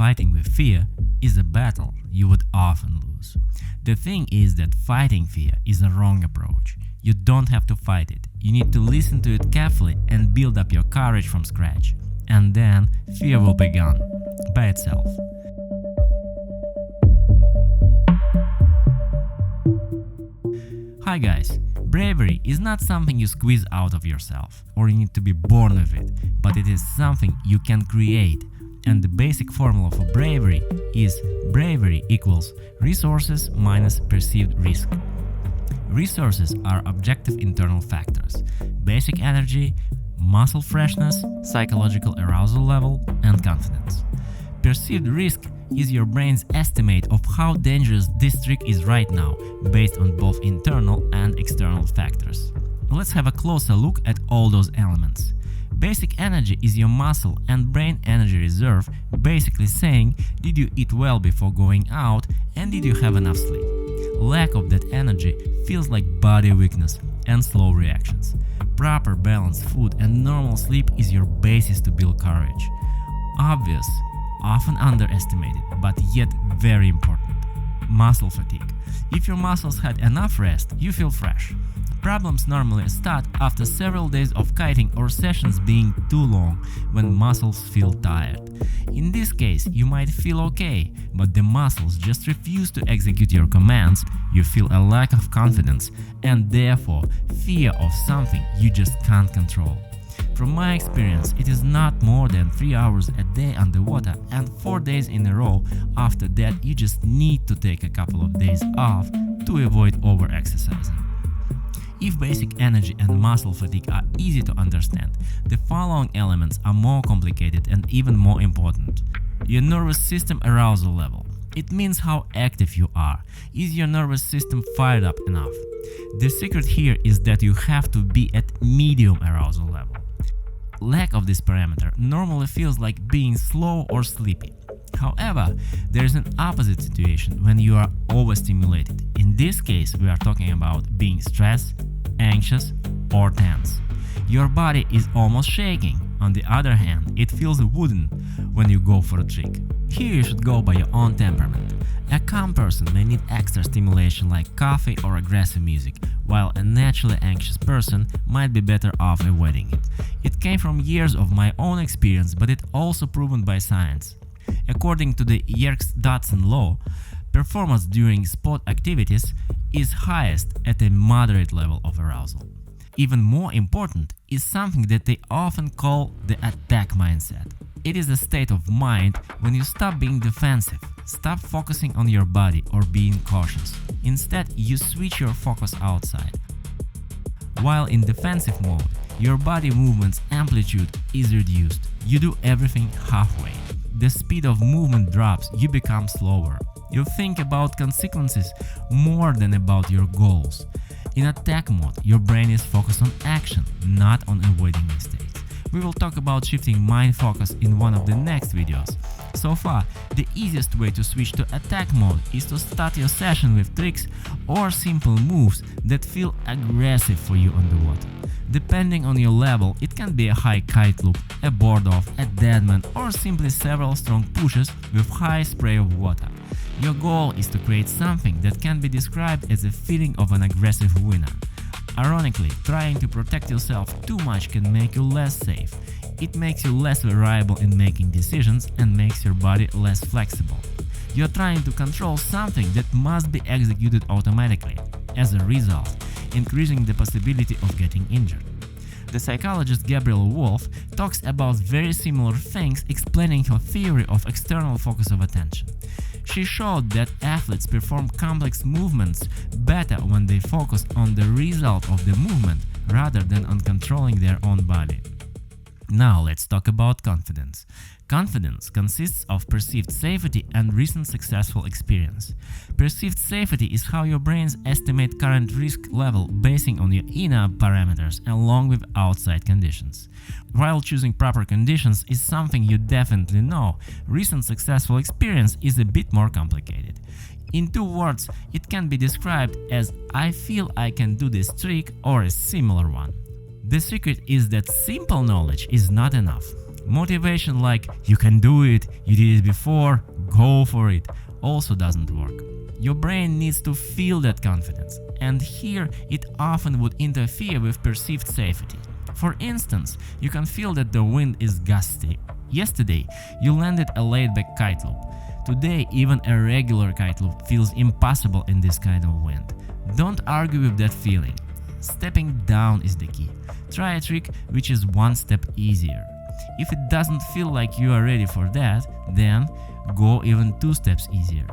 fighting with fear is a battle you would often lose. The thing is that fighting fear is a wrong approach. You don't have to fight it. You need to listen to it carefully and build up your courage from scratch. And then fear will be gone by itself. Hi guys, bravery is not something you squeeze out of yourself or you need to be born with it, but it is something you can create. And the basic formula for bravery is bravery equals resources minus perceived risk. Resources are objective internal factors: basic energy, muscle freshness, psychological arousal level, and confidence. Perceived risk is your brain's estimate of how dangerous this trick is right now, based on both internal and external factors. Let's have a closer look at all those elements. Basic energy is your muscle and brain energy reserve, basically saying, did you eat well before going out and did you have enough sleep? Lack of that energy feels like body weakness and slow reactions. Proper balanced food and normal sleep is your basis to build courage. Obvious, often underestimated, but yet very important. Muscle fatigue. If your muscles had enough rest, you feel fresh. Problems normally start after several days of kiting or sessions being too long, when muscles feel tired. In this case, you might feel okay, but the muscles just refuse to execute your commands, you feel a lack of confidence, and therefore fear of something you just can't control. From my experience, it is not more than 3 hours a day underwater and 4 days in a row. After that, you just need to take a couple of days off to avoid over-exercising. If basic energy and muscle fatigue are easy to understand, the following elements are more complicated and even more important. Your nervous system arousal level. It means how active you are. Is your nervous system fired up enough? The secret here is that you have to be at medium arousal level. Lack of this parameter normally feels like being slow or sleepy. However, there is an opposite situation when you are overstimulated. In this case, we are talking about being stressed, anxious, or tense. Your body is almost shaking. On the other hand, it feels wooden when you go for a trick. Here you should go by your own temperament. A calm person may need extra stimulation like coffee or aggressive music, while a naturally anxious person might be better off avoiding it. It came from years of my own experience, but it's also proven by science. According to the Yerkes-Dodson law, performance during sport activities is highest at a moderate level of arousal. Even more important is something that they often call the attack mindset. It is a state of mind when you stop being defensive, stop focusing on your body or being cautious. Instead, you switch your focus outside. While in defensive mode, your body movement's amplitude is reduced. You do everything halfway. The speed of movement drops, you become slower. You think about consequences more than about your goals. In attack mode, your brain is focused on action, not on avoiding mistakes. We will talk about shifting mind focus in one of the next videos. So far, the easiest way to switch to attack mode is to start your session with tricks or simple moves that feel aggressive for you underwater. Depending on your level, it can be a high kite loop, a board off, a deadman, or simply several strong pushes with high spray of water. Your goal is to create something that can be described as a feeling of an aggressive winner. Ironically, trying to protect yourself too much can make you less safe. It makes you less variable in making decisions and makes your body less flexible. You're trying to control something that must be executed automatically. As a result, increasing the possibility of getting injured. The psychologist Gabrielle Wolf talks about very similar things, explaining her theory of external focus of attention. She showed that athletes perform complex movements better when they focus on the result of the movement rather than on controlling their own body. Now let's talk about confidence. Confidence consists of perceived safety and recent successful experience. Perceived safety is how your brains estimate current risk level basing on your inner parameters along with outside conditions. While choosing proper conditions is something you definitely know, recent successful experience is a bit more complicated. In 2 words, it can be described as "I feel I can do this trick" or a similar one. The secret is that simple knowledge is not enough. Motivation like "you can do it, you did it before, go for it" also doesn't work. Your brain needs to feel that confidence, and here it often would interfere with perceived safety. For instance, you can feel that the wind is gusty. Yesterday, you landed a laid-back kite loop. Today, even a regular kite loop feels impossible in this kind of wind. Don't argue with that feeling. Stepping down is the key. Try a trick which is one step easier. If it doesn't feel like you are ready for that, then go even 2 steps easier.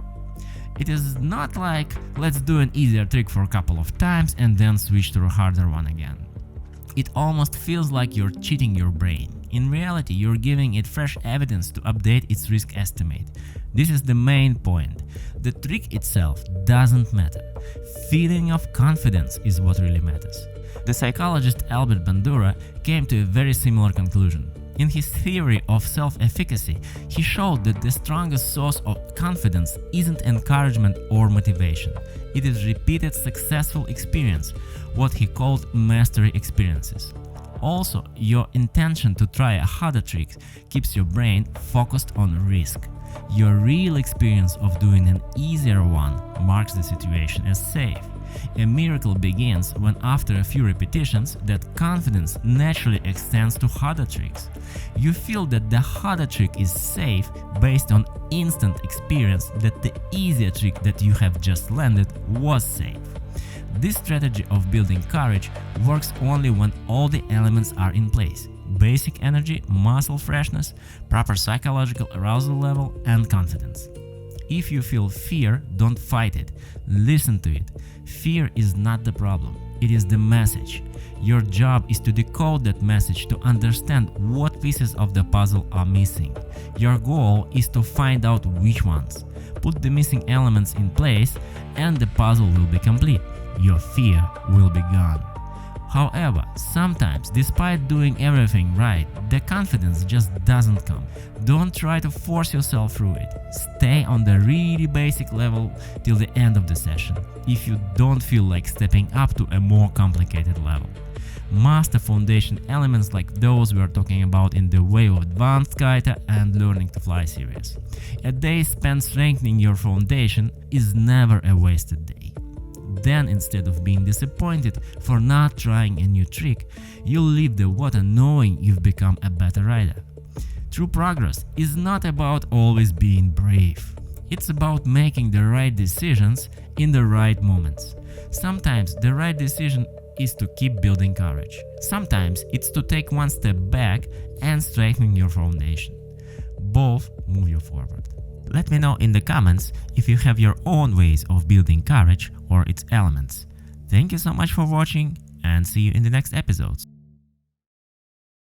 It is not like let's do an easier trick for a couple of times and then switch to a harder one again. It almost feels like you're cheating your brain. In reality, you're giving it fresh evidence to update its risk estimate. This is the main point. The trick itself doesn't matter. Feeling of confidence is what really matters. The psychologist Albert Bandura came to a very similar conclusion. In his theory of self-efficacy, he showed that the strongest source of confidence isn't encouragement or motivation. It is repeated successful experience, what he called mastery experiences. Also, your intention to try a harder trick keeps your brain focused on risk. Your real experience of doing an easier one marks the situation as safe. A miracle begins when after a few repetitions that confidence naturally extends to harder tricks. You feel that the harder trick is safe based on instant experience that the easier trick that you have just landed was safe. This strategy of building courage works only when all the elements are in place: basic energy, muscle freshness, proper psychological arousal level, and confidence. If you feel fear, don't fight it. Listen to it. Fear is not the problem, it is the message. Your job is to decode that message to understand what pieces of the puzzle are missing. Your goal is to find out which ones. Put the missing elements in place and the puzzle will be complete. Your fear will be gone. However, sometimes, despite doing everything right, the confidence just doesn't come. Don't try to force yourself through it. Stay on the really basic level till the end of the session, if you don't feel like stepping up to a more complicated level. Master foundation elements like those we are talking about in the Way of Advanced Kiter and Learning to Fly series. A day spent strengthening your foundation is never a wasted day. Then, instead of being disappointed for not trying a new trick, you'll leave the water knowing you've become a better rider. True progress is not about always being brave. It's about making the right decisions in the right moments. Sometimes the right decision is to keep building courage. Sometimes it's to take one step back and strengthen your foundation. Both move you forward. Let me know in the comments if you have your own ways of building courage or its elements. Thank you so much for watching and see you in the next episodes.